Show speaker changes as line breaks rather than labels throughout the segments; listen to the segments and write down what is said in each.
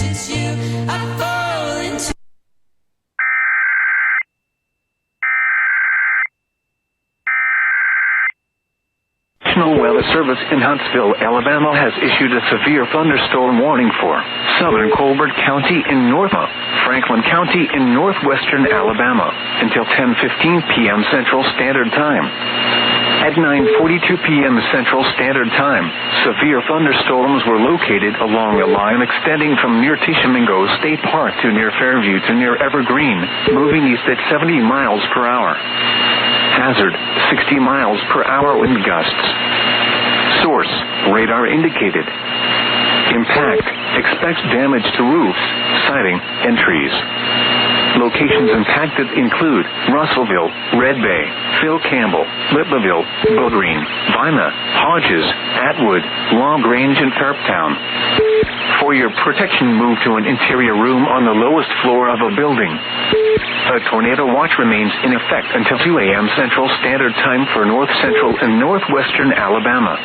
it's you I fall into.
National Weather Service in Huntsville, Alabama has issued a severe thunderstorm warning for southern Colbert County in North Franklin County in northwestern Alabama until 10:15 p.m. Central Standard Time. At 9:42 p.m. Central Standard Time, severe thunderstorms were located along a line extending from near Tishomingo State Park to near Fairview to near Evergreen, moving east at 70 miles per hour. Hazard, 60 miles per hour wind gusts. Source, radar indicated. Impact, expects damage to roofs, siding, and trees. Locations impacted include Russellville, Red Bay, Phil Campbell, Littlerville, Bowgreen, Vina, Hodges, Atwood, LaGrange, and Sharptown. For your protection, move to an interior room on the lowest floor of a building. A tornado watch remains in effect until 2 a.m. Central Standard Time for north central and northwestern Alabama.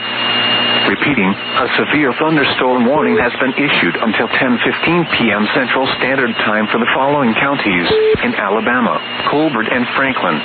Repeating, a severe thunderstorm warning has been issued until 10:15 p.m. Central Standard Time for the following counties in Alabama: Colbert and Franklin.